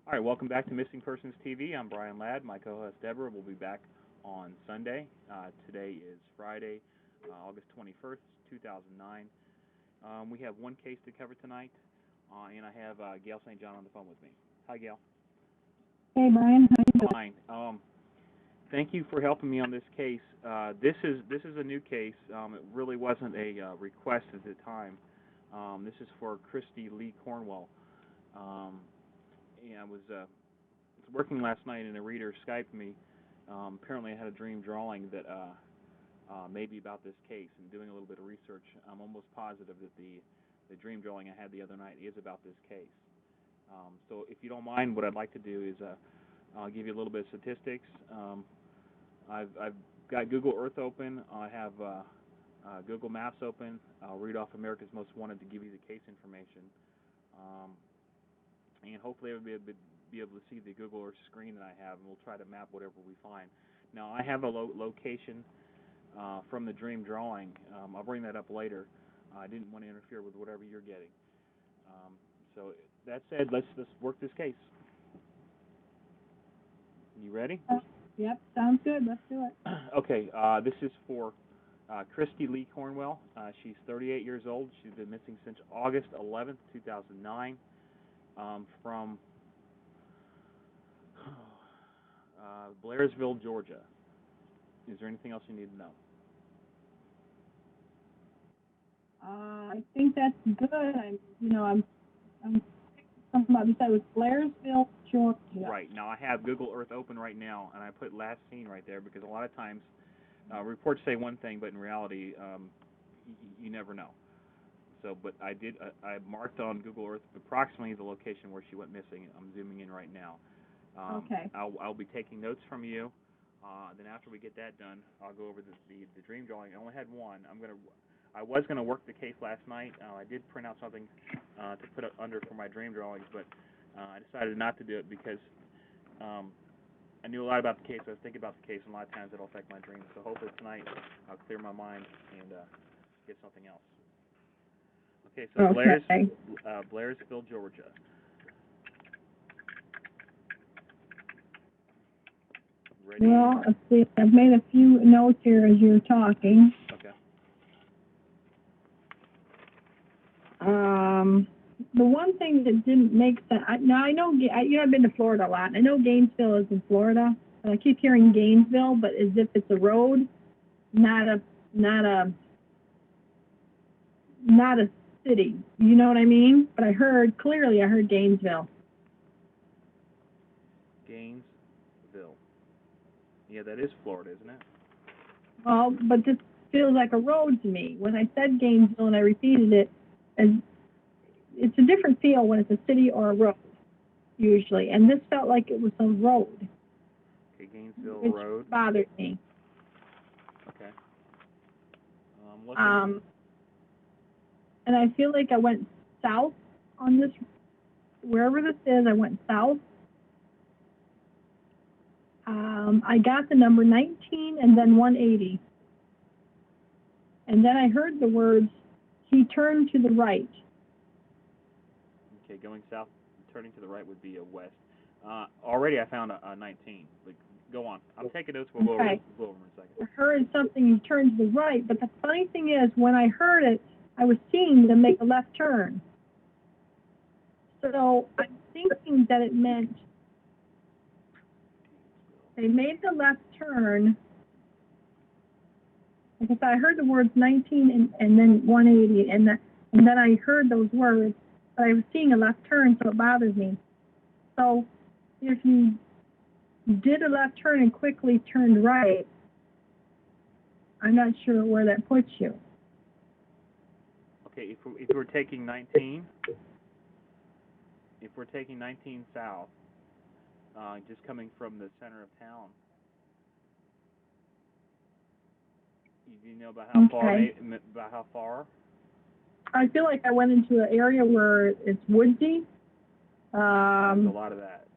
All right, welcome back to Missing Persons TV. I'm Brian Ladd. My co-host Deborah will be back on Sunday. Today is Friday, August 21st, 2009. We have one case to cover tonight, and I have Gail St. John on the phone with me. Hi, Gail. Hey, Brian. How you doing? Fine. Thank you for helping me on this case. This is a new case. It really wasn't a request at the time. This is for Kristi Cornwell. I was working last night, and a reader Skyped me. Apparently, I had a dream drawing that may be about this case. And doing a little bit of research, I'm almost positive that the dream drawing I had the other night is about this case. So, if you don't mind, what I'd like to do is I'll give you a little bit of statistics. I've got Google Earth open. I have Google Maps open. I'll read off America's Most Wanted to give you the case information. And hopefully everybody will be able to see the Google Earth screen that I have, and we'll try to map whatever we find. Now, I have a location from the dream drawing. I'll bring that up later. I didn't want to interfere with whatever you're getting. So that said, let's work this case. You ready? Yep, sounds good. Let's do it. Okay, this is for Kristi Cornwell. She's 38 years old. She's been missing since August 11th, 2009. From Blairsville, Georgia. Is there anything else you need to know? I think that's good. I'm something about this. I was Blairsville, Georgia. Right. Now I have Google Earth open right now, and I put last seen right there because a lot of times reports say one thing, but in reality, you never know. So, but I marked on Google Earth approximately the location where she went missing. I'm zooming in right now. Okay. I'll be taking notes from you. Then after we get that done, I'll go over the dream drawing. I only had one. I was gonna work the case last night. I did print out something to put up under for my dream drawings, but I decided not to do it because I knew a lot about the case. I was thinking about the case, and a lot of times it'll affect my dreams. So hopefully tonight I'll clear my mind and get something else. Okay, so Okay. Blairsville, Georgia. Ready? Well, let's see. I've made a few notes here as you're talking. Okay. The one thing that didn't make sense. Now I know. I've been to Florida a lot. And I know Gainesville is in Florida, and I keep hearing Gainesville, but as if it's a road, not a city. You know what I mean? But I heard Gainesville. Gainesville. Yeah, that is Florida, isn't it? Well, but this feels like a road to me. When I said Gainesville and I repeated it, and it's a different feel when it's a city or a road, usually. And this felt like it was a road. Okay, Gainesville which Road. bothered me. Okay. And I feel like I went south on this, wherever this is, I went south. I got the number 19 and then 180. And then I heard the words, he turned to the right. Okay, going south, turning to the right would be a west. Already I found a 19. Like, go on. I'm taking notes. We'll go over in a second. I heard something, he turned to the right. But the funny thing is, when I heard it, I was seeing them make a left turn. So I'm thinking that it meant they made the left turn, because I heard the words 19 and then 180, and then I heard those words, but I was seeing a left turn, so it bothered me. So if you did a left turn and quickly turned right, I'm not sure where that puts you. Okay, if we're taking 19, south, just coming from the center of town, do you know about how far? I feel like I went into an area where it's woodsy. There's a lot of that.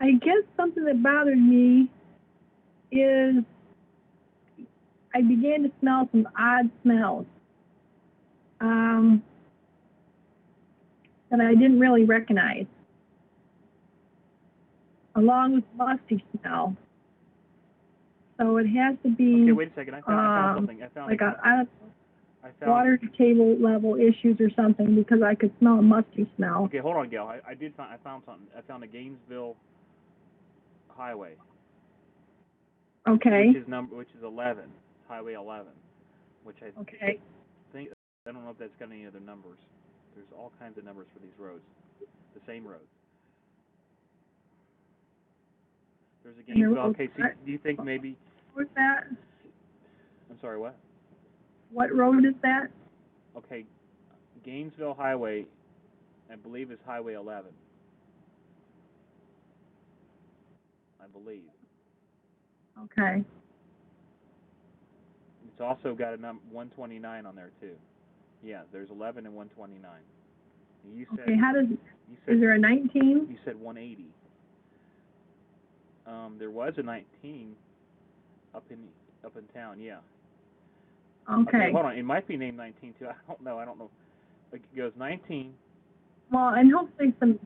I guess something that bothered me is I began to smell some odd smells. that I didn't really recognize, along with musty smell. So it has to be. Okay, wait a second. I found something. I found like I found water table level issues or something, because I could smell a musty smell. Okay, hold on, Gail. I found something. I found a Gainesville highway. Okay. Which is 11, Highway 11, which I Okay. think, I don't know if that's got any other numbers. There's all kinds of numbers for these roads, the same roads. There's a Gainesville. Okay, so do you think maybe? What's that? I'm sorry, what? What road is that? Okay, Gainesville Highway, I believe, is Highway 11. I believe. Okay. It's also got a 129 on there too. Yeah, there's 11 and 129. You said. Okay. Is there a 19? You said 180. There was a 19 up in town. Yeah. Okay. Hold on. It might be named 19 too. I don't know. Like it goes 19. Well, and hopefully some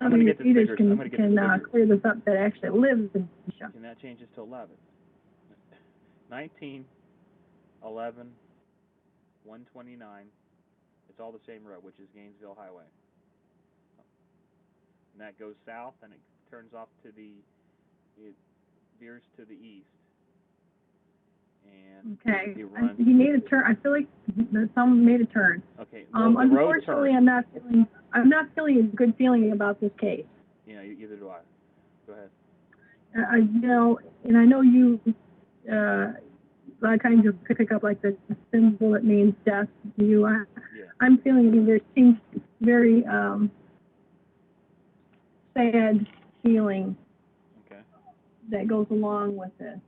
of your readers can clear this up that actually lives in Kenosha. And that changes to 11. 19, 11, 129. It's all the same road, which is Gainesville Highway. And that goes south, and it turns off to it veers to the east. And okay. it runs. He made a turn. I feel like someone made a turn. Okay. Well, unfortunately, I'm not feeling a good feeling about this case. Yeah, either do I. Go ahead. And I know you. A lot of times you'll pick up like the symbol that means death. I'm feeling there seems very sad feeling. Okay. That goes along with this.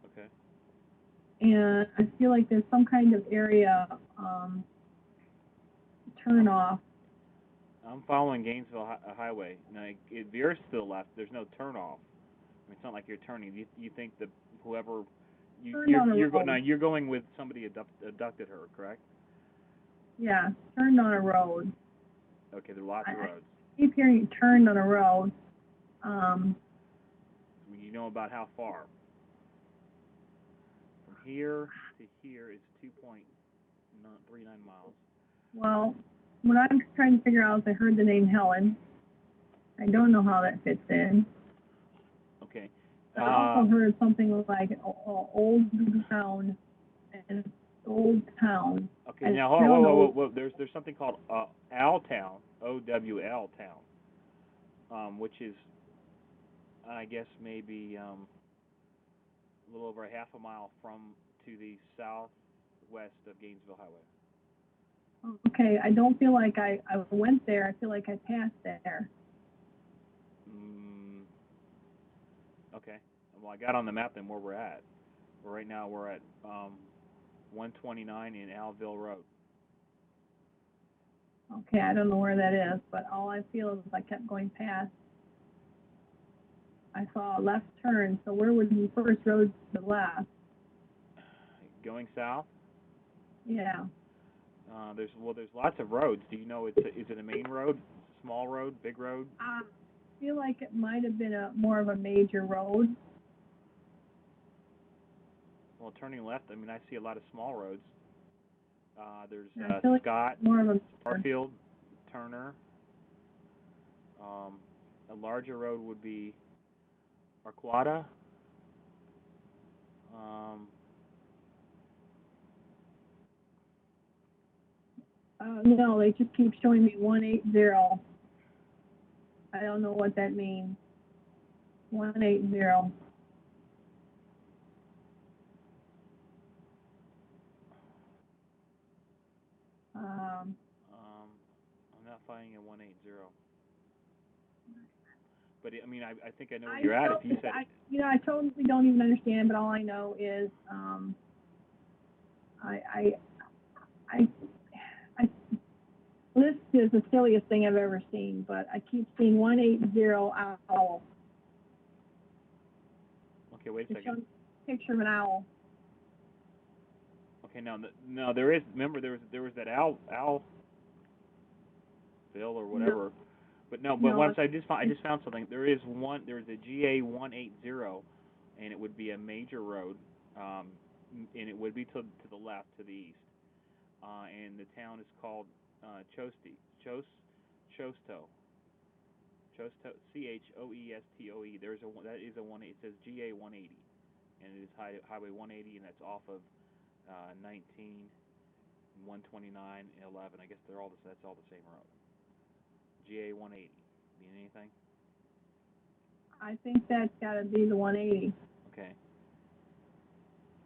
Okay. And I feel like there's some kind of area turn off. I'm following Gainesville Highway. Now it veers to the left. There's no turn off. I mean, it's not like you're turning. You think that whoever you're going with somebody abducted her, correct? Yeah, turned on a road. Okay, there are lots of roads. I keep hearing turned on a road. You know about how far? From here to here is 2.39 miles. Well, what I'm trying to figure out is I heard the name Helen. I don't know how that fits in. Okay. I also heard something like old town and old town. Okay, now hold on. There's something called Owl Town, OWL Town, which is, I guess, maybe a little over a half a mile to the southwest of Gainesville Highway. Okay, I don't feel like I went there. I feel like I passed there. Okay. Well, I got on the map then where we're at. Right now we're at 129 in Alville Road. Okay, I don't know where that is, but all I feel is I kept going past. I saw a left turn, so where would the first road to the left? Going south? Yeah. There's lots of roads. Do you know is it a main road, small road, big road? I feel like it might have been more of a major road. Well, turning left, I mean, I see a lot of small roads. There's Scott, Starfield, Turner. A larger road would be Arquata. No, they just keep showing me 180. I don't know what that means. 180. I'm not finding a 180. But I mean, I think I know where you're at. If you said, I totally don't even understand. But all I know is, this is the silliest thing I've ever seen. But I keep seeing 180 owl. Okay, wait a second. Picture of an owl. Okay, now there is. Remember, there was that owl. Phil or whatever. But no, but No, once I just found something. There's a GA 180, and it would be a major road, and it would be to the left, to the east. And the town is called Chosto. Chosto, Choestoe. That is a one. It says GA 180, and it is Highway 180, and that's off of 19, 129, 11. I guess that's all the same road. GA 180. Mean anything? I think that's got to be the 180. Okay.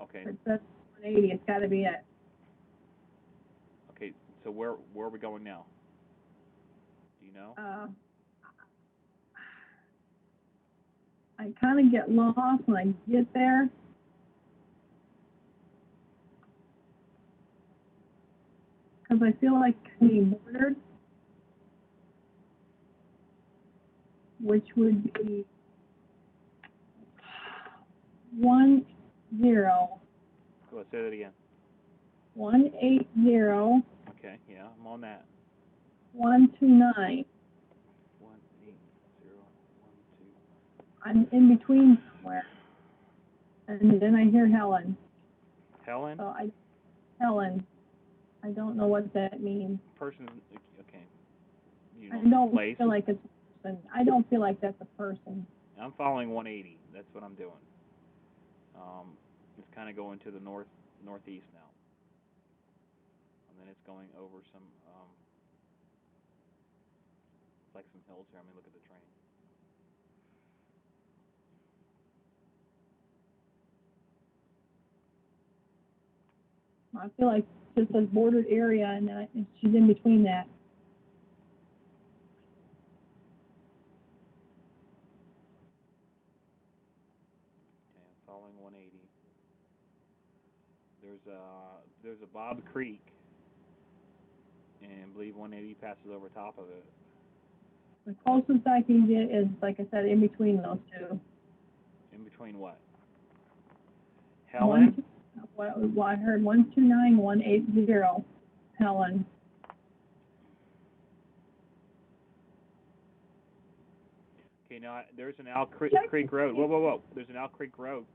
Okay. If that's 180, it's got to be it. Okay. So where are we going now? Do you know? I kind of get lost when I get there. Because I feel like it's being bordered, which would be 10. Go ahead, say that again. 180. Okay. Yeah, I'm on that. 129. 18012. I'm in between somewhere. And then I hear Helen. Helen? So Helen. I don't know what that means. Person. Okay. You I know, don't feel like it's a person. I don't feel like that's a person. I'm following 180. That's what I'm doing. It's kind of going to the northeast now, and then it's going over some like some hills here. Let me look at the train. I feel like it's a bordered area, and she's in between that. Okay, I'm following 180. There's a Bob Creek, and I believe 180 passes over top of it. The closest I can get is, like I said, in between those two. In between what? Helen? Well, I heard 129, 180. Helen. Okay, now there's an Owl Creek Road. Whoa. There's an Owl Creek Road.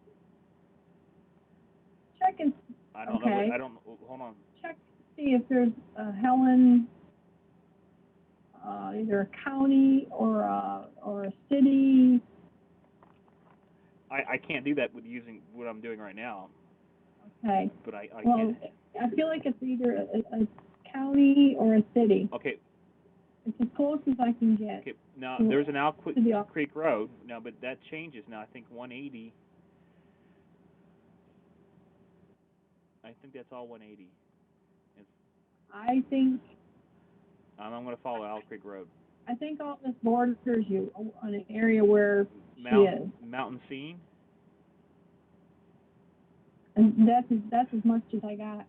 Check and I don't know. Hold on. Check to see if there's a Helen, either a county or a city. I can't do that with using what I'm doing right now. Okay. But I well, can. I feel like it's either a county or a city. Okay. It's as close as I can get. Okay. Now there's an Owl Creek Road. Now, but that changes now. I think 180. I think that's all 180. I think. I'm going to follow Owl Creek Road. I think all this borders you on an area where she is. Mountain Scene. And that's as much as I got.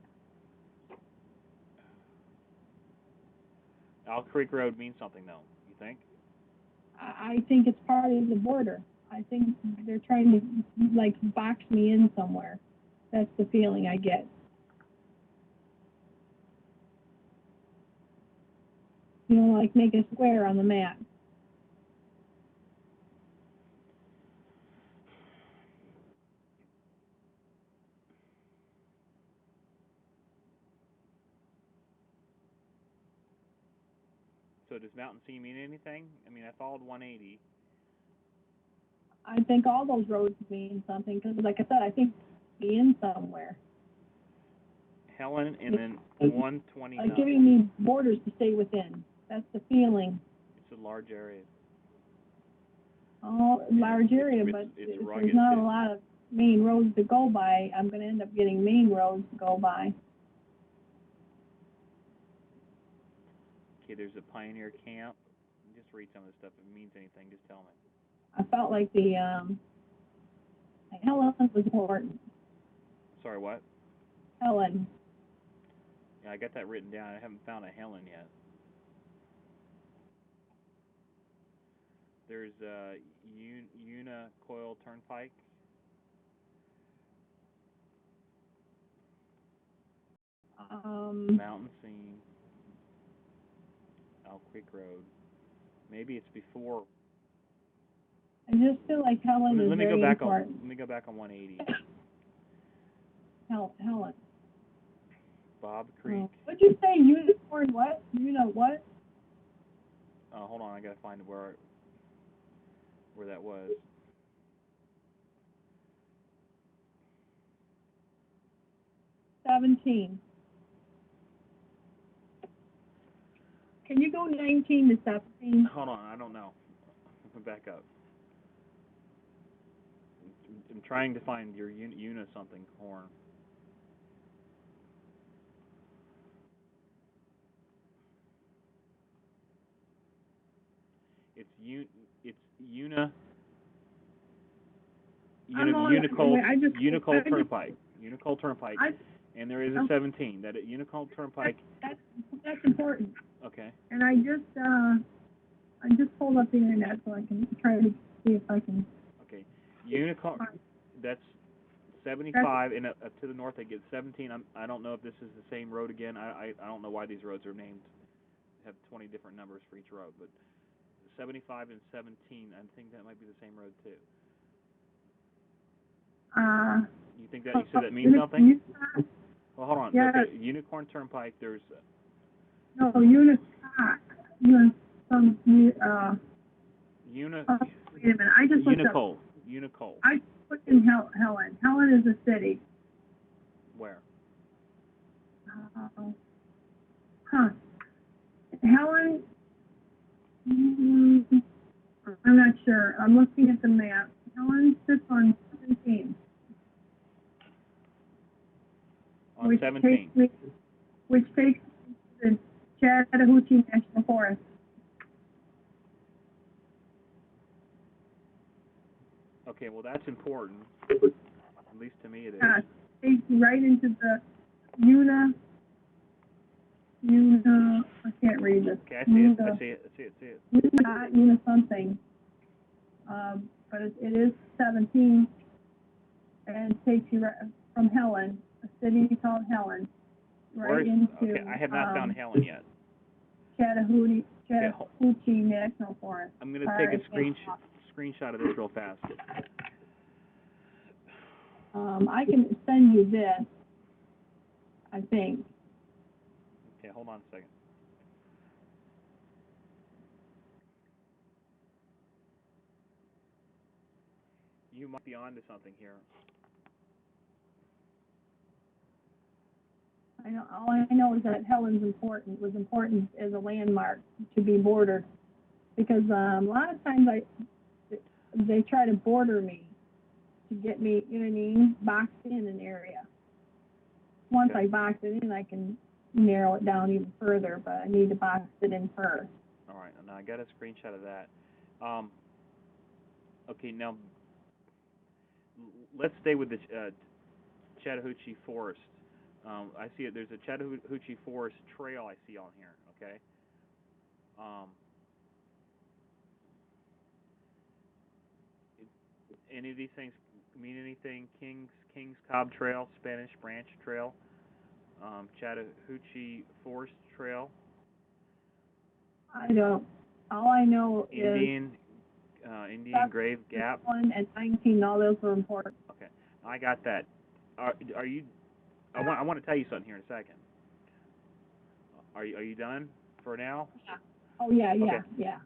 Owl Creek Road means something, though. You think? I think it's part of the border. I think they're trying to like box me in somewhere. That's the feeling I get. You know, like make a square on the map. So does Mountain Sea mean anything? I mean, I followed 180. I think all those roads mean something because, like I said, I think be in somewhere. Helen, and then 129. Like giving me borders to stay within. That's the feeling. It's a large area. Oh, large area, but it's if rugged, there's not a lot of main roads to go by, I'm going to end up getting main roads to go by. Okay, there's a Pioneer Camp. Just read some of the stuff. If it means anything, just tell me. I felt like the Helen was important. Sorry, what? Helen. Yeah, I got that written down. I haven't found a Helen yet. There's Unacoil Turnpike. Mountain Scene. Owl Creek Road. Maybe it's before. I just feel like Helen is very important. Let me go back on 180. Helen. Bob Creek. What'd you say? Unicorn what? You know what? Hold on, I gotta find where that was. $17. Can you go 19 to 17? Hold on, I don't know. Back up. I'm trying to find your Una something horn. It's Una. Unicole Turnpike. Unicole Turnpike. And there is a 17. That Unicole Turnpike. That's important. Okay. And I just pulled up the internet so I can try to see if I can. Okay. Unicole. That's 75, and up to the north I get 17. I don't know if this is the same road again. I don't know why these roads are named, have 20 different numbers for each road, but 75 and 17, I think that might be the same road too. You think that, you said that means something? Well, hold on. Yeah. Okay. Unicorn Turnpike, there's... No, wait a minute, I just looked up. Unicole. I put in Helen. Helen is a city. Where? Helen, I'm not sure. I'm looking at the map. Helen sits on 17. On 17. Which takes the Chattahoochee National Forest. Okay, well that's important. At least to me it is. Yeah, it takes you right into the Una, I can't read this. Okay, I see it. Una something. But it is 17, and it takes you right from Helen, a city called Helen, right into. Okay, I have not found Helen yet. Chattahoochee National Forest. I'm going to take a screenshot of this real fast. I can send you this, I think. Okay, hold on a second. You might be onto something here. All I know is that Helen's was important as a landmark to be bordered, because a lot of times they try to border me to get me, you know what I mean, boxed in an area. Once I box it in, I can narrow it down even further, but I need to box it in first. All right, now I got a screenshot of that. Okay, now let's stay with the Chattahoochee Forest. I see it. There's a Chattahoochee Forest trail I see on here. Okay. Any of these things mean anything? Kings Cobb Trail, Spanish Branch Trail, Chattahoochee Forest Trail. I don't. All I know is Indian Grave Gap. 1 and 19. All those were important. Okay, I got that. Are you? I want to tell you something here in a second. Are you done for now? Yeah. Oh yeah, yeah, okay. Yeah.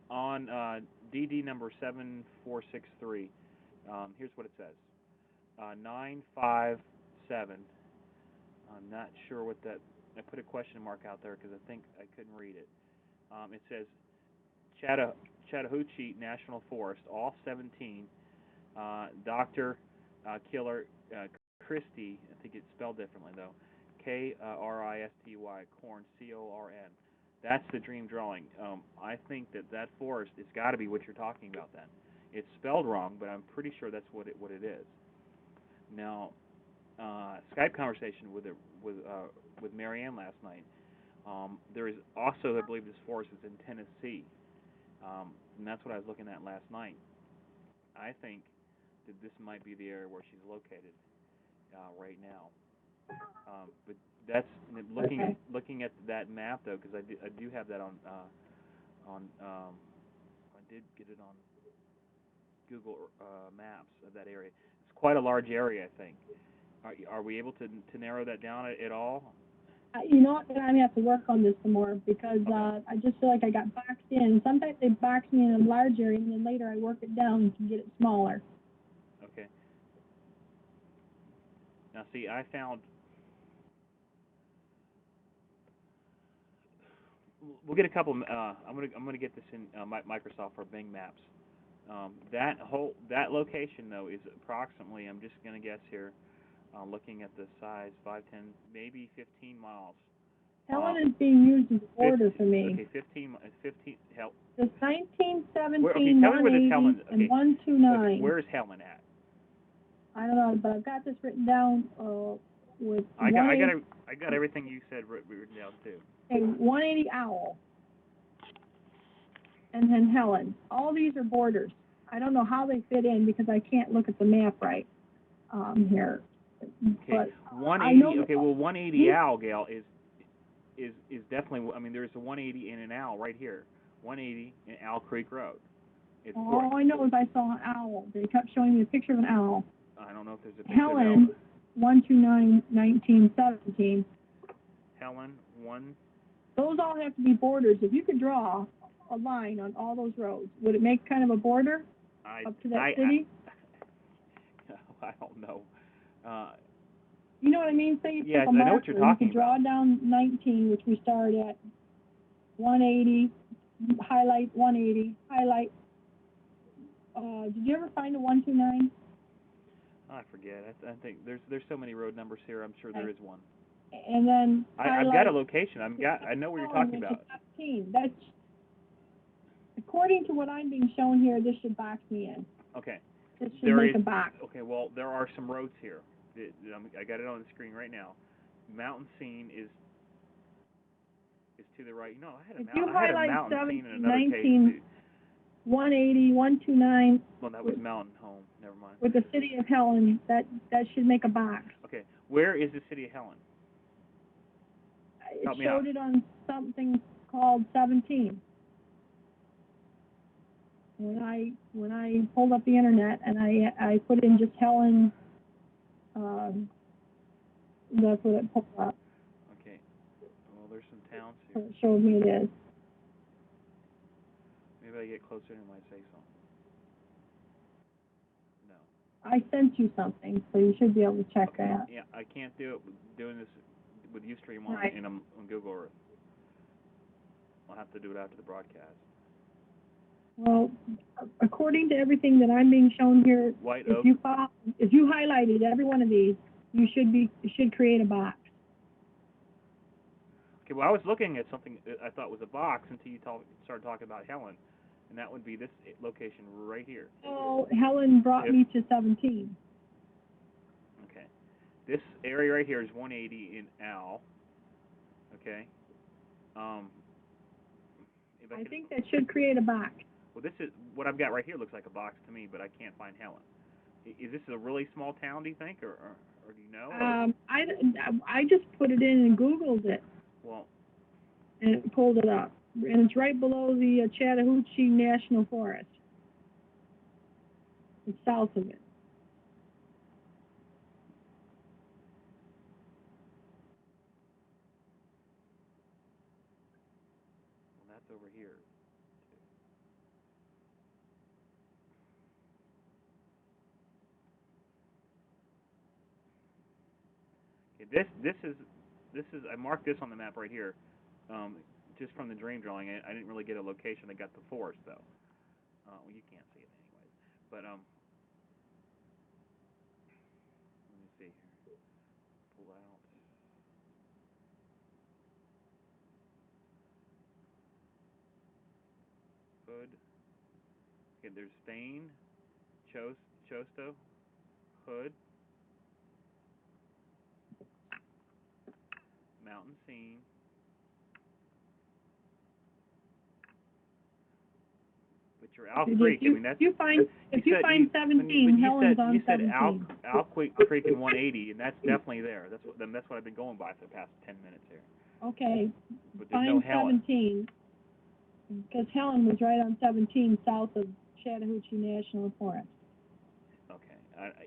On DD number 7463, here's what it says. 957. I'm not sure what that. I put a question mark out there because I think I couldn't read it. It says Chattahoochee National Forest, all 17. Dr. Killer Kristi, I think it's spelled differently though. Kristy, Corn, Corn. That's the dream drawing. I think that forest has got to be what you're talking about. Then it's spelled wrong, but I'm pretty sure that's what it is. Now, Skype conversation with Marianne last night. There is also, I believe, this forest is in Tennessee, and that's what I was looking at last night. I think that this might be the area where she's located right now. But that's Okay. looking at that map though, because I do have that on I did get it on Google Maps of that area. It's quite a large area, I think. Are we able to narrow that down at all? You know what? I'm gonna have to work on this some more because Okay. I just feel like I got boxed in. Sometimes they box me in a large area, and then later I work it down to get it smaller. Okay. Now see, I found. We'll get a couple. I'm gonna get this in Microsoft or Bing Maps. That location though is approximately. I'm just gonna guess here. Looking at the size, 5, 10, maybe 15 miles. Helen is being used as a border 50, for me. okay, 15. Hell, There's where? Okay, 1917, tell me where this 180, Helen. and Okay, okay, 129. where is Helen at? I don't know, but I've got this written down with I got, I got, 180, I got everything you said written down too. a 180 Owl, and then Helen. All these are borders. I don't know how they fit in because I can't look at the map right here. Okay, But 180. Okay, well, 180 these, Owl Gal is definitely. I mean, there's a 180 in an Owl right here. 180 in Owl Creek Road. It's all I know is I saw an owl. They kept showing me a picture of an owl. I don't know if there's a picture Helen, of 129, 1917. Helen 1. Those all have to be borders. If you could draw a line on all those roads, would it make kind of a border up to that city? I don't know. You know what I mean? Say you Yeah, took a I know marker, what you're talking you could draw about. down 19, which we started at 180, highlight 180, highlight. Did you ever find a 129? I forget. I think there's so many road numbers here. I'm sure there is one. And then I've got a location. I know what you're talking about. 17. That's according to what I'm being shown here. This should box me in. Okay. This should make a box. Okay. Well, there are some roads here. I got it on the screen right now. Mountain Scene is to the right. You know, I had a mountain scene in another 19, case too. 180, 129. Well, that was Mountain Home. Never mind. With the city of Helen, that should make a box. Okay. Where is the city of Helen? It showed it on something called 17. When I pulled up the internet and I put in just Helen, that's what it pulled up. Okay. Well, there's some towns So here. it showed me it is. Maybe I get closer and it might say something. No. I sent you something, so you should be able to check that. Yeah, I can't do it doing this with Ustream on Google Earth. I'll have to do it after the broadcast. Well, according to everything that I'm being shown here, White if Oak. if you highlighted every one of these, you should create a box. Okay, well, I was looking at something I thought was a box until you started talking about Helen, and that would be this location right here. Oh, Helen brought me to 17. Okay. This area right here is 180 in Al. Okay. I think that should create a box. Well, this is what I've got right here. Looks like a box to me, but I can't find Helen. Is this a really small town? Do you think, or do you know? I just put it in and Googled it. Well. And it pulled it up, and it's right below the Chattahoochee National Forest. It's south of it. Well, that's over here. Okay, this is I marked this on the map right here, just from the dream drawing. I didn't really get a location. I got the forest though. Well, you can't see it anyways. But let me see here. Pull out. Hood. Okay, there's Spain, Chosto, Hood, Mountain Scene, but But you're Owl If Creek. you, I mean, that's if you find you 17, Helen's on you said 17. Owl Creek and 180, and that's definitely there. That's what I've been going by for the past 10 minutes here. Okay, But there's no find Helen. 17, because Helen was right on 17 south of Chattahoochee National Forest. Okay,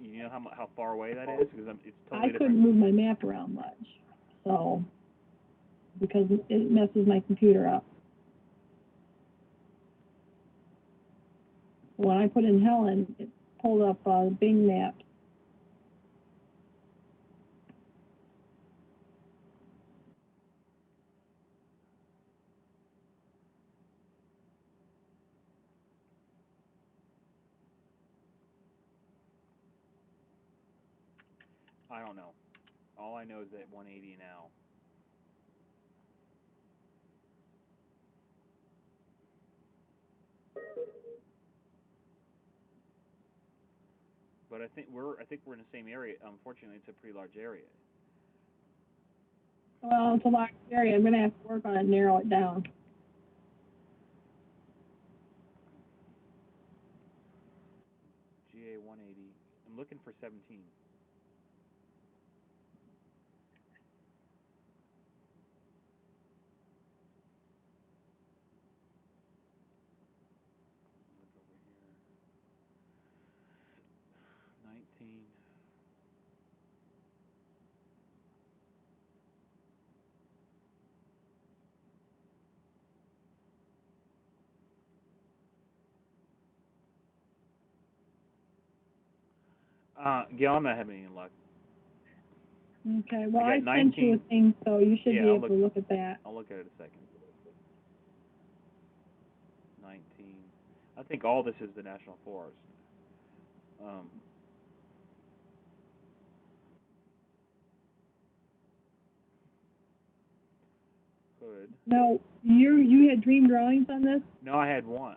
you know how far away that is? Because it's totally different. I couldn't move my map around much, so, because it messes my computer up. When I put in Helen, it pulled up Bing map. I don't know. All I know is that 180 now. But I think we're in the same area. Unfortunately, it's a pretty large area. Well, it's a large area. I'm going to have to work on it and narrow it down. GA 180. I'm looking for 17. Look over here. 19. Gail, I'm not having any luck. Okay, well, I I got sent you 19. a thing, so you should Yeah, be I'll able to look at that. I'll look at it a second. 19. I think all this is the National Forest. Could. No, you had dream drawings on this? No, I had one.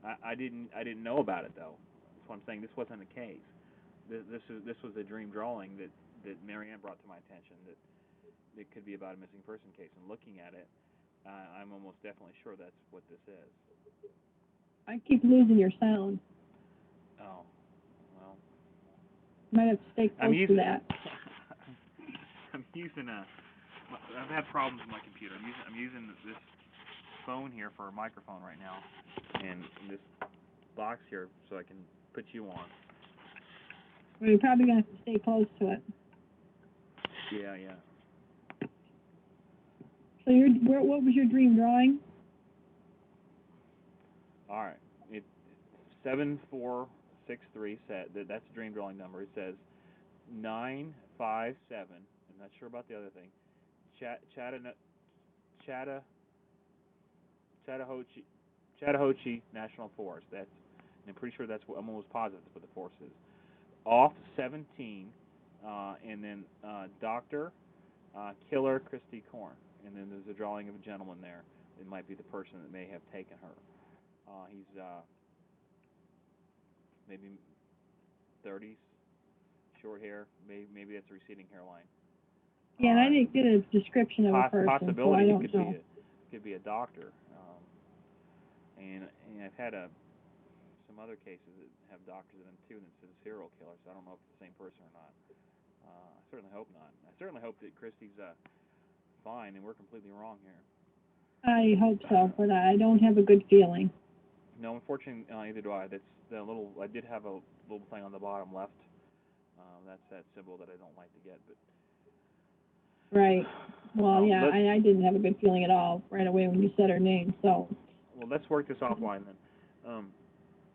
I didn't know about it though. That's what I'm saying. This wasn't the case. This was a dream drawing that Marianne brought to my attention that it could be about a missing person case. And looking at it, I'm almost definitely sure that's what this is. I keep losing your sound. Oh, well. Might have to stay close to that. I've had problems with my computer. I'm using this phone here for a microphone right now, and this box here so I can put you on. Well, you're probably gonna have to stay close to it. Yeah. So what was your dream drawing? All right. It's 7463 that's a dream drawing number. It says 957. I'm not sure about the other thing. Chattahoochee National Forest. I'm pretty sure that's what I'm almost positive that's what the forest is. Off 17, and then Dr. Killer Kristi Cornwell, and then there's a drawing of a gentleman there. It might be the person that may have taken her. He's maybe 30s, short hair. Maybe that's a receding hairline. Yeah, and I didn't get a description of a person, possibility so I don't know. Could be a doctor. And I've had some other cases that have doctors in them too, and it's a serial killer. So I don't know if it's the same person or not. I certainly hope not. I certainly hope that Kristi's fine, and we're completely wrong here. I hope so, but I don't have a good feeling. No, unfortunately, neither do I. That's the little. I did have a little thing on the bottom left. That's that symbol that I don't like to get, but. Right. Well, yeah, I didn't have a good feeling at all right away when you said her name. So. Well, let's work this offline then.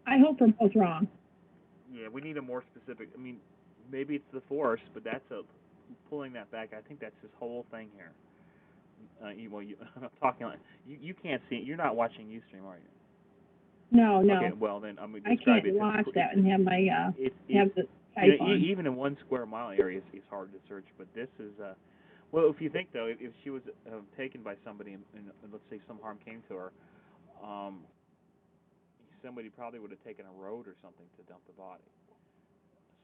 I hope we're both wrong. Yeah, we need a more specific. I mean, maybe it's the force, but that's pulling that back. I think that's this whole thing here. I'm talking like you can't see it. You're not watching Ustream, are you? No. Okay, well then I'm gonna I describe can't watch that and have my have the type on. Even in 1 square mile area, it's hard to search. But this is well, if you think though, if she was taken by somebody and let's say some harm came to her, somebody probably would have taken a road or something to dump the body.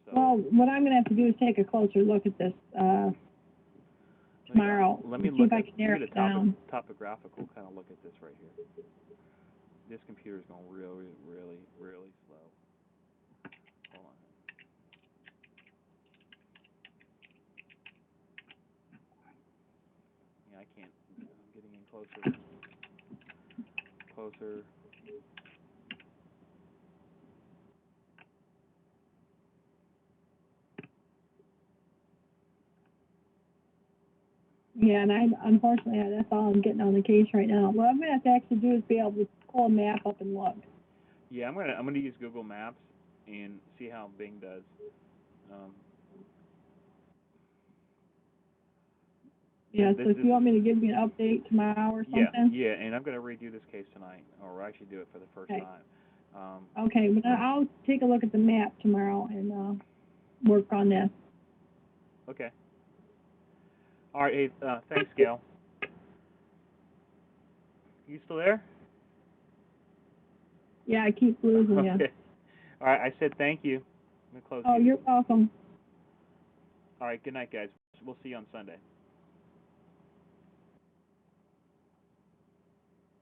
So, well, what I'm going to have to do is take a closer look at this tomorrow. Let me see look if I at can narrow it down. Topographical kind of look at this right here. This computer's going really, really, really slow. Hold on. Yeah, I can't. I'm getting in closer. Closer. Yeah, and unfortunately, that's all I'm getting on the case right now. What I'm going to have to actually do is be able to pull a map up and look. Yeah, I'm gonna use Google Maps and see how Bing does. Um, Yeah, so if you want me to give you an update tomorrow or something? Yeah, and I'm gonna redo this case tonight, or actually do it for the first Okay. time. Okay, but I'll take a look at the map tomorrow and work on this. Okay. All right. Hey, thanks, Gail. You still there? Yeah, I keep losing you. Okay. All right. I said thank you. I'm gonna close. Oh, you're welcome. All right. Good night, guys. We'll see you on Sunday.